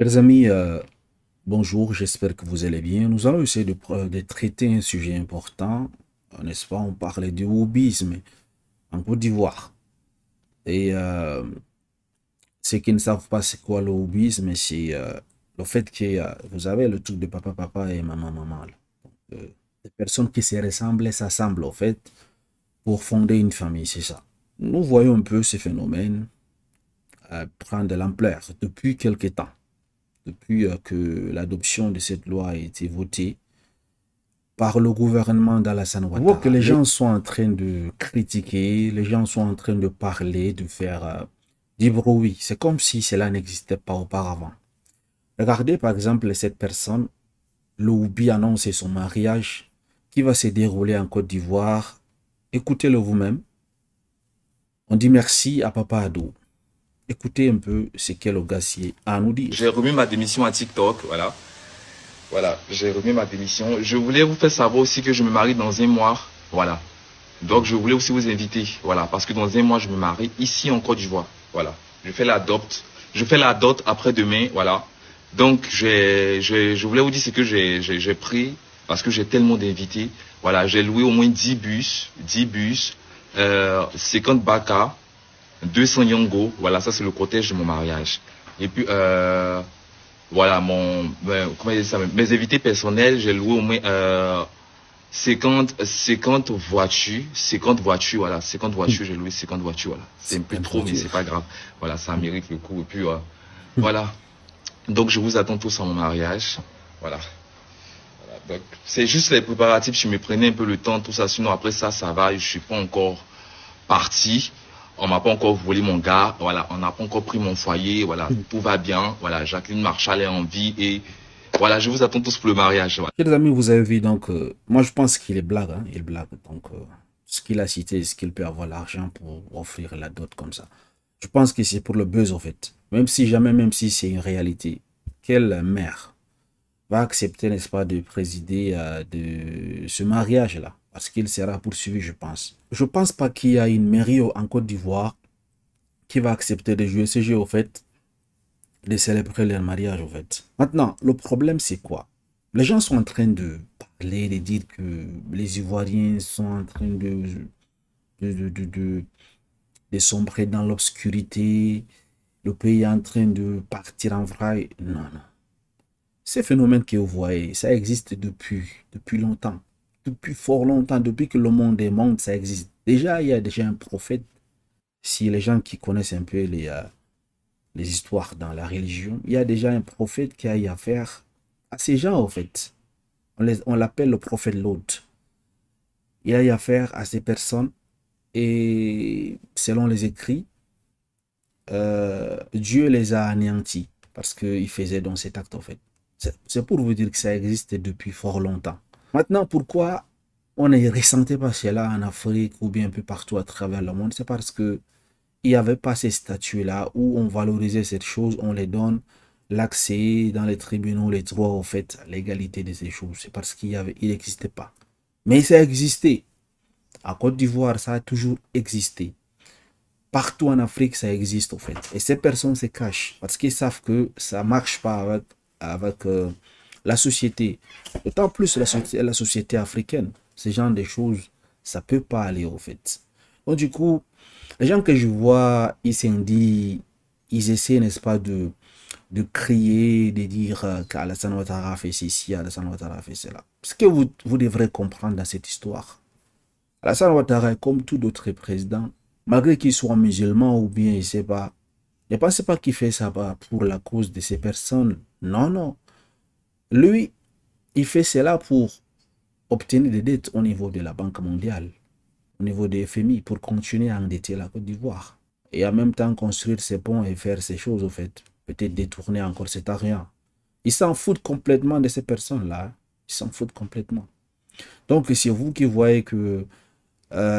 Chers amis, bonjour, j'espère que vous allez bien. Nous allons essayer de traiter un sujet important, n'est-ce pas? On parlait du wokisme en Côte d'Ivoire. Et ceux qui ne savent pas c'est quoi le wokisme, c'est le fait que vous avez le truc de papa, papa et maman, maman. Là. Euh, des personnes qui se ressemblent et s'assemblent, en fait, pour fonder une famille, c'est ça. Nous voyons un peu ce phénomène prendre de l'ampleur depuis quelque temps. Depuis que l'adoption de cette loi a été votée par le gouvernement d'Alassane Ouattara. On voit que les gens sont en train de critiquer, les gens sont en train de parler, de faire du bruit. C'est comme si cela n'existait pas auparavant. Regardez par exemple cette personne, le Oubi annonce son mariage qui va se dérouler en Côte d'Ivoire. Écoutez-le vous-même. On dit merci à Papa Adou. Écoutez un peu ce qu'est le gassier à nous dire. J'ai remis ma démission à TikTok, voilà. Voilà, j'ai remis ma démission. Je voulais vous faire savoir aussi que je me marie dans un mois, voilà. Donc je voulais aussi vous inviter, voilà, parce que dans un mois je me marie ici en Côte d'Ivoire, voilà. Je fais la dot après-demain, voilà. Donc je voulais vous dire ce que j'ai pris, parce que j'ai tellement d'invités. Voilà, j'ai loué au moins 10 bus, 50 baka, 200 Yongo, voilà, ça c'est le cortège de mon mariage. Et puis, voilà, comment dire ça, mes invités personnels, j'ai loué au moins 50 voitures, 50 voitures, voilà, 50 voitures, j'ai loué 50 voitures, voilà. C'est un peu trop, mais c'est pas grave. Voilà, ça mérite le coup. Et puis, voilà. Donc, je vous attends tous à mon mariage. Voilà. Donc, c'est juste les préparatifs, je me prenais un peu le temps, tout ça. Sinon, après ça, ça va, je suis pas encore parti. On m'a pas encore volé mon gars, voilà, on n'a pas encore pris mon foyer, voilà, tout va bien, voilà, Jacqueline Marshall est en vie et voilà, je vous attends tous pour le mariage. Voilà. Chers amis, vous avez vu, donc, moi je pense qu'il est blague, hein, il blague, donc, ce qu'il a cité, est-ce qu'il peut avoir l'argent pour offrir la dot comme ça? Je pense que c'est pour le buzz, en fait, même si jamais, même si c'est une réalité, quelle mère va accepter, n'est-ce pas, de présider de ce mariage-là, parce qu'il sera poursuivi, je pense. Je pense pas qu'il y a une mairie en Côte d'Ivoire qui va accepter de jouer ce jeu, au fait, de célébrer leur mariage, au fait. Maintenant, le problème, c'est quoi? Les gens sont en train de parler, de dire que les Ivoiriens sont en train de, de, de, de- de sombrer dans l'obscurité, le pays est en train de partir en vraie. Non, non. Ces phénomènes que vous voyez, ça existe depuis longtemps. Depuis fort longtemps, depuis que le monde est monde, ça existe. Déjà, il y a déjà un prophète. Si les gens qui connaissent un peu les histoires dans la religion, il y a déjà un prophète qui a eu affaire à ces gens, en fait. On l'appelle le prophète Lot. Il a eu affaire à ces personnes et selon les écrits, Dieu les a anéantis parce qu'il faisait donc cet acte, en fait. C'est pour vous dire que ça existe depuis fort longtemps. Maintenant, pourquoi on ne ressentait pas cela en Afrique ou bien un peu partout à travers le monde? C'est parce que il n'y avait pas ces statuts-là où on valorisait cette chose, on les donne l'accès dans les tribunaux, les droits au fait, l'égalité de ces choses. C'est parce il n'existait pas. Mais ça existait. À Côte d'Ivoire, ça a toujours existé. Partout en Afrique, ça existe, au fait. Et ces personnes se cachent parce qu'ils savent que ça ne marche pas avec la société. D'autant plus la société africaine. Ce genre de choses, ça ne peut pas aller, au fait. Donc, du coup, les gens que je vois, ils essaient, n'est-ce pas, de crier, de dire qu'Alassane Ouattara fait ceci, Alassane Ouattara fait cela. Ce que vous devrez comprendre dans cette histoire, Alassane Ouattara est comme tout autre président, malgré qu'il soit musulman ou bien, je ne sais pas, ne pensez pas qu'il fait ça pour la cause de ces personnes. Non, non. Lui, il fait cela pour obtenir des dettes au niveau de la Banque mondiale, au niveau des FMI, pour continuer à endetter la Côte d'Ivoire. Et en même temps construire ses ponts et faire ces choses, au fait. Peut-être détourner encore cet argent. Ils s'en foutent complètement de ces personnes-là. Ils s'en foutent complètement. Donc, c'est vous qui voyez que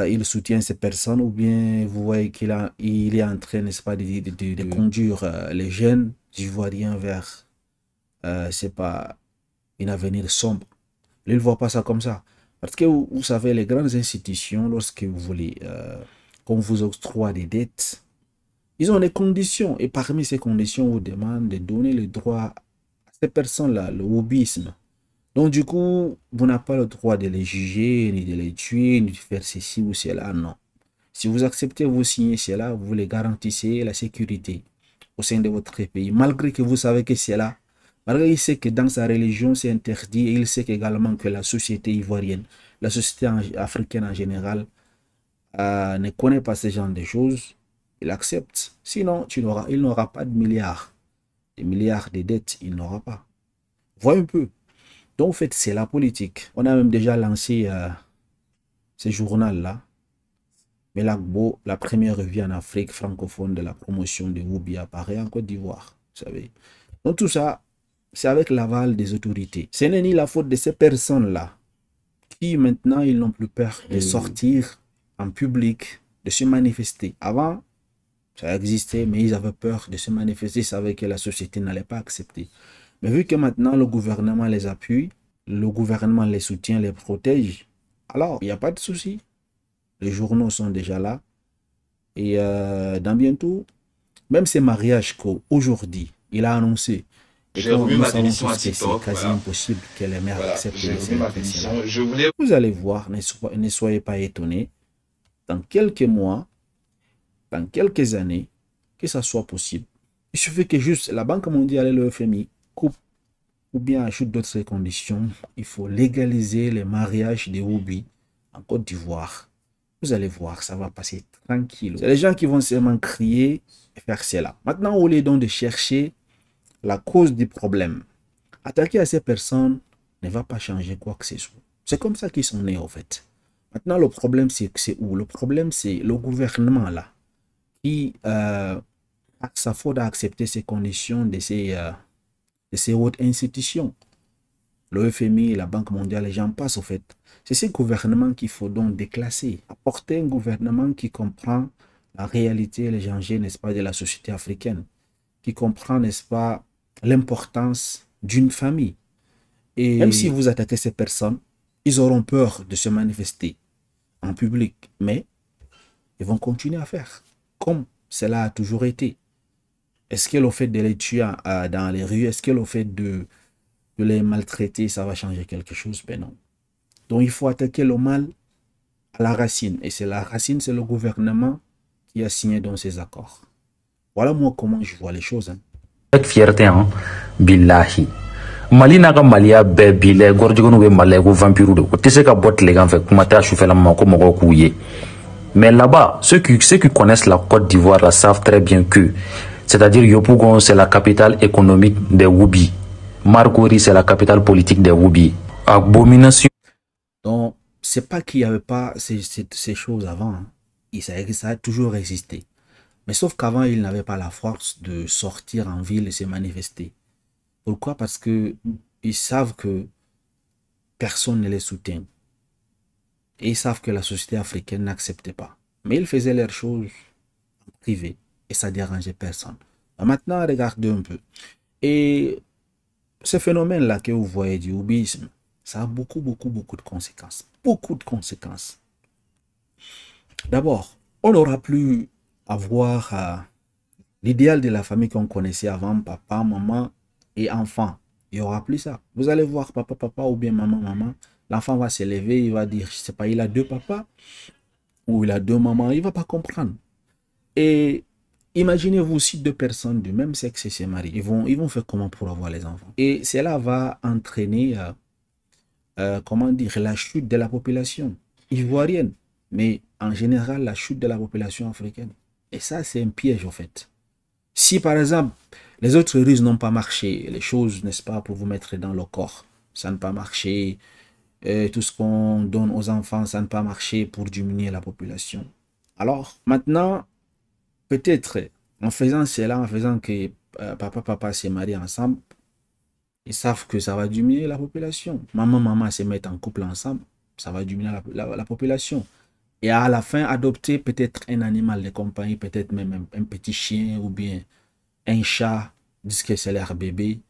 il soutient ces personnes ou bien vous voyez il est en train, n'est-ce pas, de conduire les jeunes ivoiriens vers, c'est pas, un avenir sombre. Lui, il ne voit pas ça comme ça. Parce que vous savez, les grandes institutions, lorsque vous voulez qu'on vous octroie des dettes, Ils ont des conditions. Et parmi ces conditions, on vous demande de donner le droit à ces personnes-là, le wokisme. Donc, du coup, vous n'avez pas le droit de les juger, ni de les tuer, ni de faire ceci ou cela. Non. Si vous acceptez, vous signez cela, vous les garantissez la sécurité au sein de votre pays. Malgré que vous savez que c'est là, malgré qu'il sait que dans sa religion, c'est interdit, et il sait également que la société ivoirienne, la société africaine en général, ne connaît pas ce genre de choses, il accepte. Sinon, il n'aura pas de milliards. Des milliards de dettes, il n'aura pas. Voyez un peu. Donc, en fait, c'est la politique. On a même déjà lancé ce journal-là. Melakbo, la première revue en Afrique francophone de la promotion de Woubi apparaît en Côte d'Ivoire. Vous savez. Donc, tout ça, c'est avec l'aval des autorités. Ce n'est ni la faute de ces personnes-là qui, maintenant, ils n'ont plus peur de sortir en public, de se manifester. Avant, ça existait, mais ils avaient peur de se manifester. Ils savaient que la société n'allait pas accepter. Mais vu que maintenant le gouvernement les appuie, le gouvernement les soutient, les protège, alors il n'y a pas de souci. Les journaux sont déjà là. Et dans bientôt, même ces mariages qu'aujourd'hui, il a annoncé, et J'ai remis nous ma savons démission à tous que c'est TikTok. quasi Voilà. impossible que les mères Voilà. acceptent J'ai de remis ma ces démission. Je voulais. Vous allez voir, ne soyez pas étonnés, dans quelques mois, dans quelques années, que ça soit possible. Il suffit que juste la Banque mondiale et le FMI coupent ou bien ajoutent d'autres conditions. Il faut légaliser les mariages des Woubi en Côte d'Ivoire. Vous allez voir, ça va passer tranquille. C'est les gens qui vont seulement crier et faire cela. Maintenant, au lieu donc de chercher la cause du problème, attaquer à ces personnes ne va pas changer quoi que ce soit. C'est comme ça qu'ils sont nés, en fait. Maintenant, le problème, c'est où? Le problème, c'est le gouvernement, là, qui a sa faute à accepter ces conditions de ces hautes institutions. Le FMI, la Banque mondiale, les gens passent, au fait. C'est ces gouvernements qu'il faut donc déclasser. Apporter un gouvernement qui comprend la réalité et les enjeux, n'est-ce pas, de la société africaine. Qui comprend, n'est-ce pas, l'importance d'une famille. Et même si vous attaquez ces personnes, ils auront peur de se manifester en public. Mais ils vont continuer à faire comme cela a toujours été. Est-ce que le fait de les tuer dans les rues, est-ce que le fait de les maltraiter, ça va changer quelque chose? Ben non. Donc il faut attaquer le mal à la racine. Et c'est la racine, c'est le gouvernement qui a signé dans ces accords. Voilà moi comment je vois les choses. Avec fierté, hein, billahi. Mali n'a ka maliya bɛɛ bi lɛ gɔrɔjigɛniw bɛ mali la ko vampiriw de o tɛ se ka bɔ tilegan fɛ kuma tɛ a sufɛla ma ko mɔgɔw k'u ye. Mais là-bas, ceux qui connaissent la Côte d'Ivoire là, savent très bien que, c'est-à-dire Yopougon, c'est la capitale économique des Woubi. Marcouri, c'est la capitale politique des Woubi. Abomination. Donc, c'est pas qu'il n'y avait pas ces choses avant. Hein. Ça a toujours existé. Mais sauf qu'avant, ils n'avaient pas la force de sortir en ville et se manifester. Pourquoi? Parce que ils savent que personne ne les soutient. Et ils savent que la société africaine n'acceptait pas. Mais ils faisaient leurs choses en privé. Et ça dérangeait personne. Maintenant, regardez un peu. Et ce phénomène-là que vous voyez du houbisme, ça a beaucoup de conséquences. Beaucoup de conséquences. D'abord, on n'aura plus à voir l'idéal de la famille qu'on connaissait avant, papa, maman et enfant. Il n'y aura plus ça. Vous allez voir papa ou bien maman. L'enfant va se lever, il va dire, je sais pas, il a deux papas ou il a deux mamans, il ne va pas comprendre. Et imaginez-vous si deux personnes du même sexe se marient, ils vont faire comment pour avoir les enfants? Et cela va entraîner, comment dire, la chute de la population ivoirienne, mais en général la chute de la population africaine. Et ça, c'est un piège en fait. Si par exemple, les autres ruses n'ont pas marché, les choses, n'est-ce pas, pour vous mettre dans le corps, ça n'a pas marché, tout ce qu'on donne aux enfants, ça n'a pas marché pour diminuer la population. Alors, maintenant, peut-être, en faisant cela, en faisant que papa se marient ensemble, ils savent que ça va diminuer la population. Maman se mettent en couple ensemble, ça va diminuer la population. Et à la fin, adopter peut-être un animal de compagnie, peut-être même un petit chien ou bien un chat, disent que c'est leur bébé.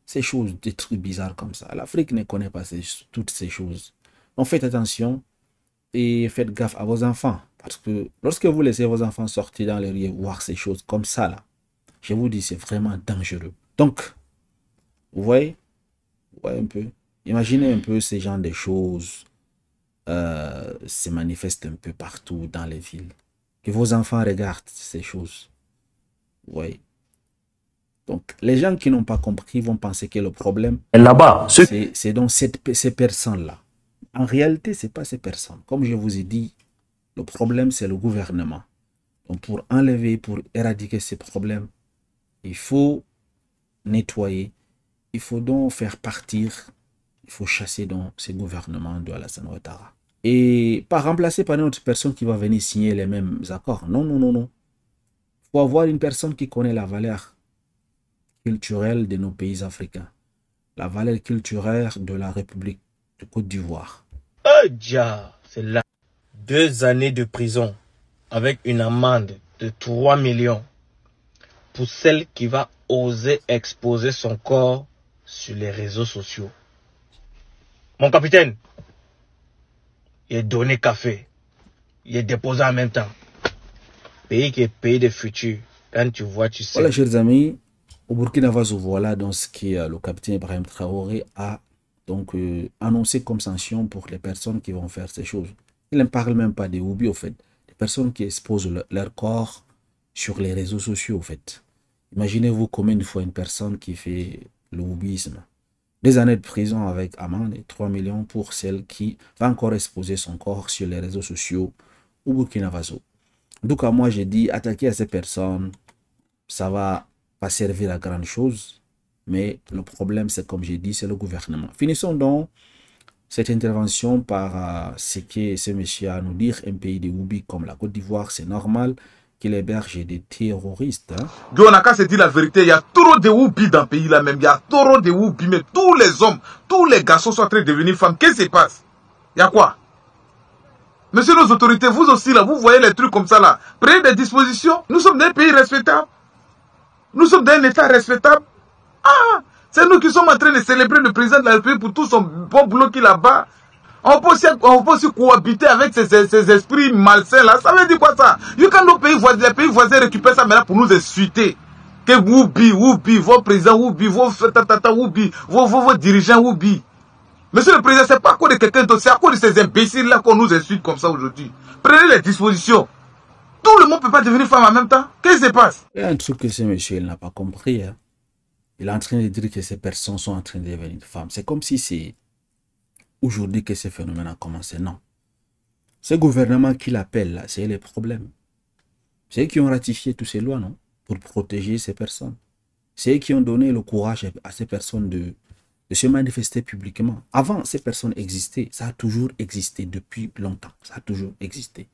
Ces choses, des trucs bizarres comme ça. L'Afrique ne connaît pas toutes ces choses. Donc faites attention et faites gaffe à vos enfants. Parce que lorsque vous laissez vos enfants sortir dans les rues et voir ces choses comme ça, là, je vous dis, c'est vraiment dangereux. Donc, vous voyez un peu. Imaginez un peu ces genres de choses se manifestent un peu partout dans les villes. Que vos enfants regardent ces choses. Vous voyez. Donc, les gens qui n'ont pas compris vont penser que le problème, là-bas, c'est donc ces personnes-là. En réalité, ce n'est pas ces personnes. Comme je vous ai dit, le problème, c'est le gouvernement. Donc, pour enlever, pour éradiquer ces problèmes, il faut nettoyer. Il faut donc faire partir, il faut chasser donc ces gouvernements de Alassane Ouattara. Et pas remplacer par une autre personne qui va venir signer les mêmes accords. Non, non, non, non. Il faut avoir une personne qui connaît la valeur culturelle de nos pays africains. La valeur culturelle de la République de Côte d'Ivoire. Oh, dia, c'est là. 2 années de prison avec une amende de 3 millions pour celle qui va oser exposer son corps sur les réseaux sociaux. Mon capitaine, il est donné café, il est déposé en même temps. Pays qui est pays de futur. Quand tu vois, tu sais. Voilà, chers amis, au Burkina Faso, voilà donc ce que le capitaine Ibrahim Traoré a donc annoncé comme sanction pour les personnes qui vont faire ces choses. Il ne parle même pas des Woubi, au fait. Des personnes qui exposent leur corps sur les réseaux sociaux, au fait. Imaginez-vous combien de fois une personne qui fait le Woubisme. 2 années de prison avec amende et 3 millions pour celle qui va encore exposer son corps sur les réseaux sociaux au Burkina Faso. Donc, moi, j'ai dit, attaquer à ces personnes, ça va pas servir à grande chose. Mais le problème, c'est comme j'ai dit, c'est le gouvernement. Finissons donc cette intervention par ce que ce monsieur a à nous dire. Un pays de Woubi comme la Côte d'Ivoire, c'est normal qu'il héberge des terroristes. Hein. On n'a qu'à se dire la vérité, il y a trop de Woubi dans le pays là même. Il y a trop de Woubi, mais tous les hommes, tous les garçons sont en train de devenir femmes. Qu'est-ce qui se passe? Il y a quoi? Monsieur nos autorités, vous aussi là, vous voyez les trucs comme ça là. Prenez des dispositions. Nous sommes d'un pays respectable. Nous sommes d'un État respectable. Ah, c'est nous qui sommes en train de célébrer le président de la République pour tout son bon boulot qu'il a bas. On peut aussi cohabiter avec ces esprits malsains là. Ça veut dire quoi ça? Quand les pays voisins récupèrent ça maintenant pour nous insulter. Que Woubi, vos présidents Woubi, vos Woubi, vos dirigeants Woubi. Monsieur le président, c'est pas à cause de quelqu'un d'autre, c'est à cause de ces imbéciles là qu'on nous insulte comme ça aujourd'hui. Prenez les dispositions. Tout le monde ne peut pas devenir femme en même temps. Qu'est-ce qui se passe? Il y a un truc que ce monsieur n'a pas compris. Hein. Il est en train de dire que ces personnes sont en train de devenir femmes. C'est comme si c'est aujourd'hui que ce phénomène a commencé. Non. Ce gouvernement qui l'appelle, là, c'est les problèmes. C'est eux qui ont ratifié toutes ces lois, non? Pour protéger ces personnes. C'est eux qui ont donné le courage à ces personnes de se manifester publiquement. Avant, ces personnes existaient. Ça a toujours existé depuis longtemps. Ça a toujours existé.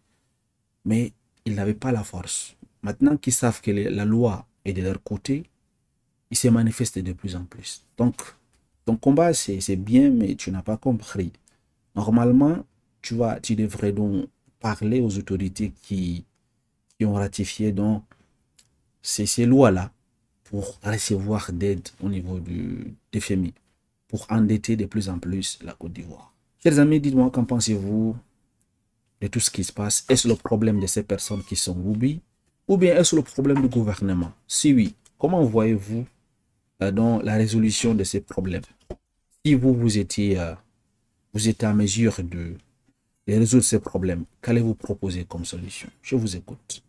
Mais ils n'avaient pas la force. Maintenant qu'ils savent que la loi est de leur côté, ils se manifestent de plus en plus. Donc, ton combat, c'est bien, mais tu n'as pas compris. Normalement, tu devrais donc parler aux autorités qui ont ratifié donc ces lois-là pour recevoir d'aide au niveau des FMI, pour endetter de plus en plus la Côte d'Ivoire. Chers amis, dites-moi, qu'en pensez-vous de tout ce qui se passe? Est-ce le problème de ces personnes qui sont Woubi ou bien est-ce le problème du gouvernement? Si oui, comment voyez-vous dans la résolution de ces problèmes? Si vous étiez à mesure de résoudre ces problèmes, qu'allez-vous proposer comme solution? Je vous écoute.